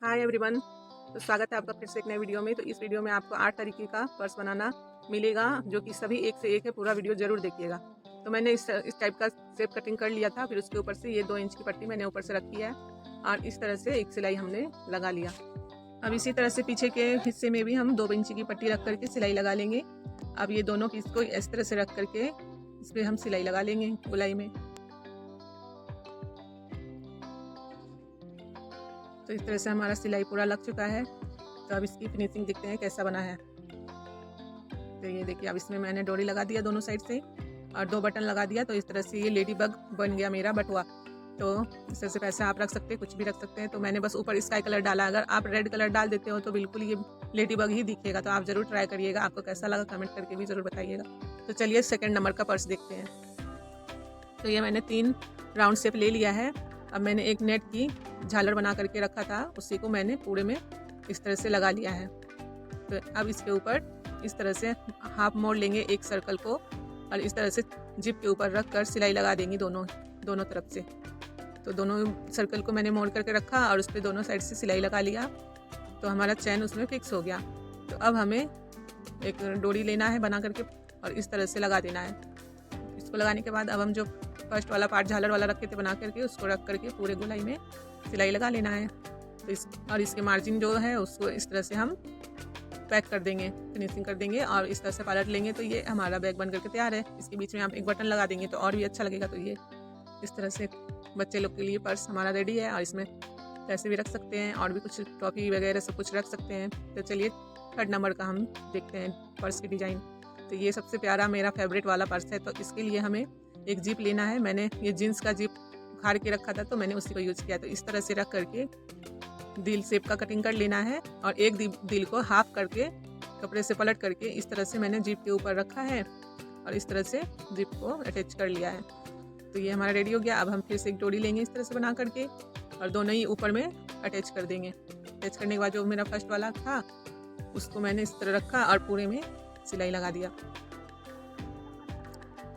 Hi everyone. तो स्वागत है आपका फिर से एक नए वीडियो में। तो इस वीडियो में आपको 8 तरीके का पर्स बनाना मिलेगा, जो कि सभी एक से एक है। पूरा वीडियो जरूर देखिएगा। तो मैंने इस टाइप का शेप कटिंग कर लिया था। फिर उसके ऊपर से ये 2 इंच की पट्टी मैंने ऊपर से रखी है और इस तरह से एक सिलाई हमने लगा लिया। अब इसी तरह से पीछे के हिस्से में भी हम 2 इंच की पट्टी रख करके सिलाई लगा लेंगे। अब ये दोनों पीस को इस तरह से रख करके इस पर हम सिलाई लगा लेंगे गोलाई में। तो इस तरह से हमारा सिलाई पूरा लग चुका है। तो अब इसकी फिनिशिंग देखते हैं कैसा बना है। तो ये देखिए, अब इसमें मैंने डोरी लगा दिया दोनों साइड से और 2 बटन लगा दिया। तो इस तरह से ये लेडी बग बन गया मेरा बटुआ। तो इस तरह से पैसा आप रख सकते हैं, कुछ भी रख सकते हैं। तो मैंने बस ऊपर स्काई कलर डाला। अगर आप रेड कलर डाल देते हो तो बिल्कुल ये लेडी बग ही दिखेगा। तो आप ज़रूर ट्राई करिएगा। आपको कैसा लगा कमेंट करके भी ज़रूर बताइएगा। तो चलिए सेकंड नंबर का पर्स देखते हैं। तो ये मैंने 3 राउंड शेप ले लिया है। अब मैंने एक नेट की झालर बना करके रखा था, उसी को मैंने पूरे में इस तरह से लगा लिया है। तो अब इसके ऊपर इस तरह से हाफ मोड़ लेंगे एक सर्कल को और इस तरह से जिप के ऊपर रख कर सिलाई लगा देंगे दोनों तरफ से। तो दोनों सर्कल को मैंने मोड़ करके रखा और उस पर दोनों साइड से सिलाई लगा लिया। तो हमारा चैन उसमें फिक्स हो गया। तो अब हमें एक डोरी लेना है बना करके और इस तरह से लगा देना है। इसको लगाने के बाद अब हम जो फर्स्ट वाला पार्ट झालर वाला रखे थे बना करके उसको रख करके पूरे गोलाई में सिलाई लगा लेना है। तो इसके मार्जिन जो है उसको इस तरह से हम पैक कर देंगे, फिनिशिंग कर देंगे और इस तरह से पलट लेंगे। तो ये हमारा बैग बन करके तैयार है। इसके बीच में आप एक बटन लगा देंगे तो और भी अच्छा लगेगा। तो ये इस तरह से बच्चे लोग के लिए पर्स हमारा रेडी है और इसमें पैसे भी रख सकते हैं और भी कुछ टॉफी वगैरह सब कुछ रख सकते हैं। तो चलिए थर्ड नंबर का हम देखते हैं पर्स की डिज़ाइन। तो ये सबसे प्यारा मेरा फेवरेट वाला पर्स है। तो इसके लिए हमें एक जिप लेना है। मैंने ये जीन्स का जिप उखाड़ के रखा था तो मैंने उसी को यूज़ किया। तो इस तरह से रख करके दिल शेप का कटिंग कर लेना है और एक दिल को हाफ करके कपड़े से पलट करके इस तरह से मैंने जिप के ऊपर रखा है और इस तरह से जिप को अटैच कर लिया है। तो ये हमारा रेडी हो गया। अब हम फिर से एक डोरी लेंगे इस तरह से बना करके और दोनों ही ऊपर में अटैच कर देंगे। अटैच करने के बाद जो मेरा फर्स्ट वाला था उसको मैंने इस तरह रखा और पूरे में सिलाई लगा दिया।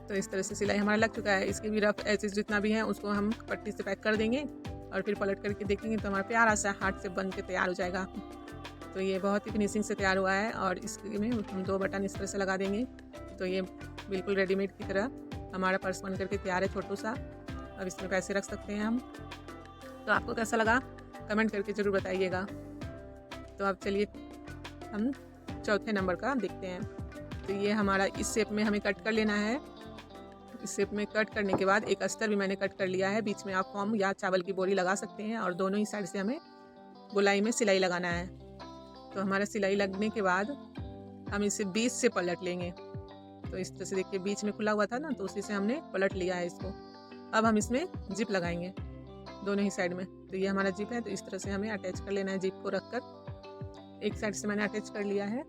तो इस तरह से सिलाई हमारा लग चुका है। इसके भी रफ एजेस जितना भी है उसको हम पट्टी से पैक कर देंगे और फिर पलट करके देखेंगे तो हमारा प्यारा सा हार्ट से बन के तैयार हो जाएगा। तो ये बहुत ही फिनिशिंग से तैयार हुआ है और इसके में हम 2 बटन इस तरह से लगा देंगे। तो ये बिल्कुल रेडीमेड की तरह हमारा पर्स बन करके तैयार है छोटू सा। अब इसमें पैसे रख सकते हैं हम। तो आपको कैसा लगा कमेंट करके ज़रूर बताइएगा। तो अब चलिए हम चौथे नंबर का देखते हैं। तो ये हमारा इस शेप में हमें कट कर लेना है। इस शेप में कट करने के बाद एक अस्तर भी मैंने कट कर लिया है। बीच में आप फॉर्म या चावल की बोरी लगा सकते हैं और दोनों ही साइड से हमें गोलाई में सिलाई लगाना है। तो हमारा सिलाई लगने के बाद हम इसे बीच से पलट लेंगे। तो इस तरह से देखिए बीच में खुला हुआ था ना, तो उसी से हमने पलट लिया है इसको। अब हम इसमें जिप लगाएंगे दोनों ही साइड में। तो ये हमारा जिप है। तो इस तरह से हमें अटैच कर लेना है जिप को रख कर। एक साइड से मैंने अटैच कर लिया है,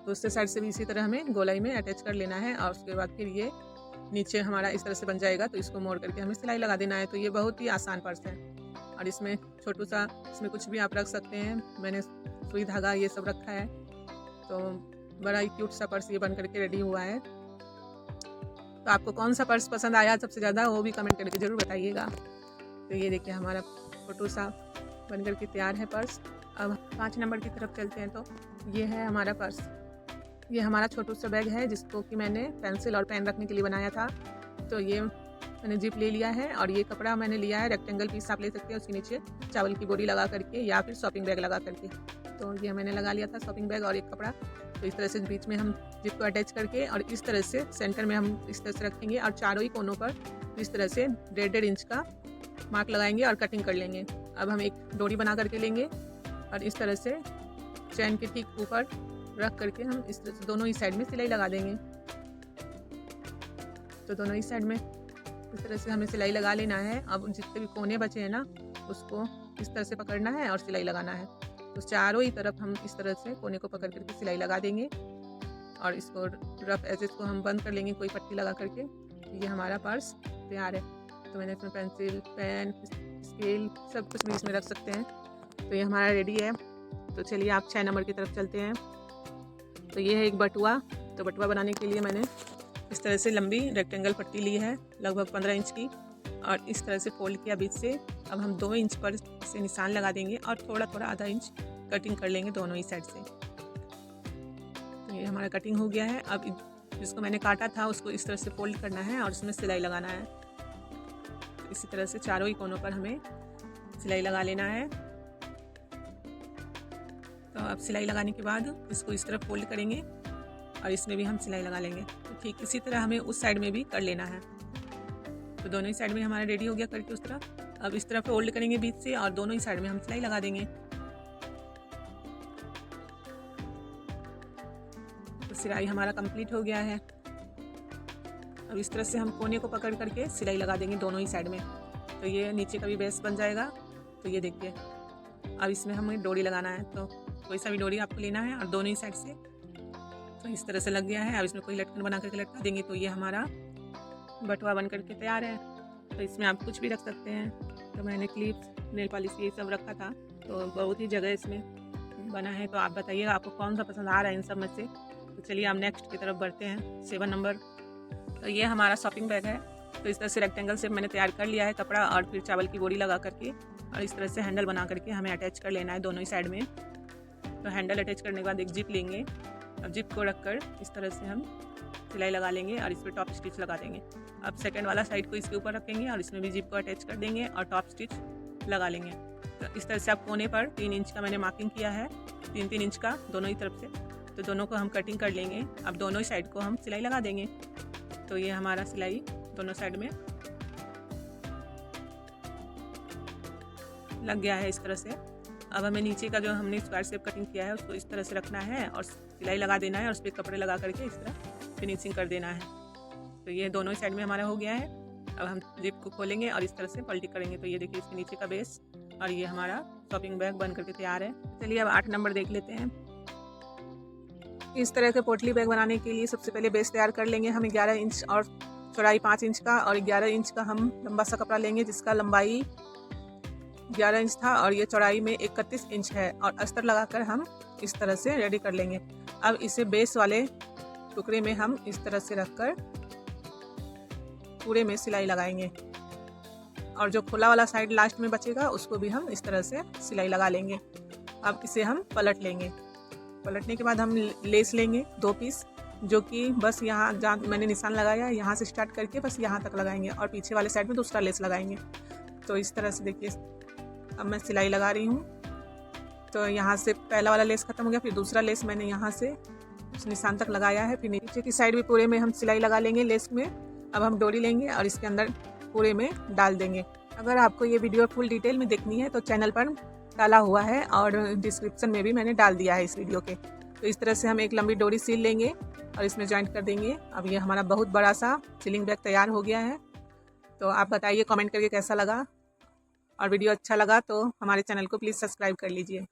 दूसरे साइड से भी इसी तरह हमें गोलाई में अटैच कर लेना है और उसके बाद फिर ये नीचे हमारा इस तरह से बन जाएगा। तो इसको मोड़ करके हमें सिलाई लगा देना है। तो ये बहुत ही आसान पर्स है और इसमें छोटू सा इसमें कुछ भी आप रख सकते हैं। मैंने सुई धागा ये सब रखा है। तो बड़ा ही क्यूट सा पर्स ये बन करके रेडी हुआ है। तो आपको कौन सा पर्स पसंद आया सबसे ज़्यादा वो भी कमेंट करके ज़रूर बताइएगा। तो ये देखिए हमारा छोटू सा बन करके तैयार है पर्स। अब 5 नंबर की तरफ चलते हैं। तो ये है हमारा पर्स। ये हमारा छोटू सा बैग है जिसको कि मैंने पेंसिल और पेन रखने के लिए बनाया था। तो ये मैंने जिप ले लिया है और ये कपड़ा मैंने लिया है रेक्टेंगल पीस आप ले सकते हैं। उसके नीचे चावल की बोरी लगा करके या फिर शॉपिंग बैग लगा करके। तो ये मैंने लगा लिया था शॉपिंग बैग और एक कपड़ा। तो इस तरह से बीच में हम जिप को अटैच करके और इस तरह से सेंटर में हम इस तरह से रखेंगे और चारों ही कोनों पर इस तरह से 1.5 इंच का मार्क लगाएंगे और कटिंग कर लेंगे। अब हम एक डोरी बना करके लेंगे और इस तरह से चैन के ठीक ऊपर रख करके हम इस तरह से दोनों ही साइड में सिलाई लगा देंगे। तो दोनों ही साइड में इस तरह से हमें सिलाई लगा लेना है। अब जितने भी कोने बचे हैं ना उसको इस तरह से पकड़ना है और सिलाई लगाना है। तो चारों ही तरफ हम इस तरह से कोने को पकड़ करके सिलाई लगा देंगे और इसको रफ एजेस को हम बंद कर लेंगे कोई पट्टी लगा करके। ये हमारा पर्स तैयार है। तो मैंने इसमें पेंसिल, पेन, स्केल सब कुछ भी इसमें रख सकते हैं। तो ये हमारा रेडी है। तो चलिए आप 6 नंबर की तरफ चलते हैं। तो ये है एक बटुआ। तो बटुआ बनाने के लिए मैंने इस तरह से लंबी रेक्टेंगल पट्टी ली है लगभग 15 इंच की और इस तरह से फोल्ड किया बीच से। अब हम 2 इंच पर से निशान लगा देंगे और थोड़ा थोड़ा आधा इंच कटिंग कर लेंगे दोनों ही साइड से। तो ये हमारा कटिंग हो गया है। अब जिसको मैंने काटा था उसको इस तरह से फोल्ड करना है और उसमें सिलाई लगाना है। तो इसी तरह से चारों ही कोनों पर हमें सिलाई लगा लेना है। तो अब सिलाई लगाने के बाद इसको इस तरह फोल्ड करेंगे और इसमें भी हम सिलाई लगा लेंगे। तो ठीक इसी तरह हमें उस साइड में भी कर लेना है। तो दोनों ही साइड में हमारा रेडी हो गया करके उस तरह। अब इस तरह फोल्ड करेंगे बीच से और दोनों ही साइड में हम सिलाई लगा देंगे। तो सिलाई हमारा कंप्लीट हो गया है। अब इस तरह से हम कोने को पकड़ करके सिलाई लगा देंगे दोनों ही साइड में। तो ये नीचे का भी बेस बन जाएगा। तो ये देखिए, अब इसमें हमें डोरी लगाना है। तो कोई सा भी डोरी आपको लेना है और दोनों ही साइड से। तो इस तरह से लग गया है। अब इसमें कोई लटकन बना करके लटका देंगे तो ये हमारा बटुआ बन करके तैयार है। तो इसमें आप कुछ भी रख सकते हैं। तो मैंने क्लिप्स, नेल पॉलिश ये सब रखा था, तो बहुत ही जगह इसमें बना है। तो आप बताइएगा आपको कौन सा पसंद आ रहा है इन सब में से। तो चलिए हम नेक्स्ट की तरफ बढ़ते हैं, 7 नंबर। तो ये हमारा शॉपिंग बैग है। तो इस तरह से रेक्टेंगल से मैंने तैयार कर लिया है कपड़ा और फिर चावल की बोरी लगा करके और इस तरह से हैंडल बना करके हमें अटैच कर लेना है दोनों ही साइड में। तो हैंडल अटैच करने के बाद एक जिप लेंगे। अब जिप को रखकर इस तरह से हम सिलाई लगा लेंगे और इस पर टॉप स्टिच लगा देंगे। अब सेकंड वाला साइड को इसके ऊपर रखेंगे और इसमें भी जिप को अटैच कर देंगे और टॉप स्टिच लगा लेंगे। तो इस तरह से आप कोने पर 3 इंच का मैंने मार्किंग किया है, 3-3 इंच का दोनों ही तरफ से। तो दोनों को हम कटिंग कर लेंगे। अब दोनों ही साइड को हम सिलाई लगा देंगे। तो ये हमारा सिलाई दोनों साइड में लग गया है इस तरह से। अब हमें नीचे का जो हमने स्क्वायर शेप कटिंग किया है उसको इस तरह से रखना है और सिलाई लगा देना है और उस पर कपड़े लगा करके इस तरह फिनिशिंग कर देना है। तो ये दोनों ही साइड में हमारा हो गया है। अब हम जिप को खोलेंगे और इस तरह से पलटी करेंगे। तो ये देखिए इसके नीचे का बेस और ये हमारा शॉपिंग बैग बन करके तैयार है। चलिए अब 8 नंबर देख लेते हैं। इस तरह के पोटली बैग बनाने के लिए सबसे पहले बेस तैयार कर लेंगे। हम 11 इंच और चौड़ाई 5 इंच का और 11 इंच का हम लंबा सा कपड़ा लेंगे जिसका लंबाई 11 इंच था और ये चौड़ाई में 31 इंच है और अस्तर लगाकर हम इस तरह से रेडी कर लेंगे। अब इसे बेस वाले टुकड़े में हम इस तरह से रखकर पूरे में सिलाई लगाएंगे और जो खुला वाला साइड लास्ट में बचेगा उसको भी हम इस तरह से सिलाई लगा लेंगे। अब इसे हम पलट लेंगे। पलटने के बाद हम लेस लेंगे 2 पीस, जो कि बस यहाँ जहाँ मैंने निशान लगाया है यहाँ से स्टार्ट करके बस यहाँ तक लगाएंगे और पीछे वाले साइड में दूसरा लेस लगाएंगे। तो इस तरह से देखिए अब मैं सिलाई लगा रही हूँ। तो यहाँ से पहला वाला लेस खत्म हो गया, फिर दूसरा लेस मैंने यहाँ से उस निशान तक लगाया है। फिर नीचे की साइड भी पूरे में हम सिलाई लगा लेंगे लेस में। अब हम डोरी लेंगे और इसके अंदर पूरे में डाल देंगे। अगर आपको ये वीडियो फुल डिटेल में देखनी है तो चैनल पर डाला हुआ है और डिस्क्रिप्शन में भी मैंने डाल दिया है इस वीडियो के। तो इस तरह से हम एक लंबी डोरी सील लेंगे और इसमें जॉइंट कर देंगे। अब ये हमारा बहुत बड़ा सा सीलिंग बैग तैयार हो गया है। तो आप बताइए कमेंट करके कैसा लगा, और वीडियो अच्छा लगा तो हमारे चैनल को प्लीज़ सब्सक्राइब कर लीजिए।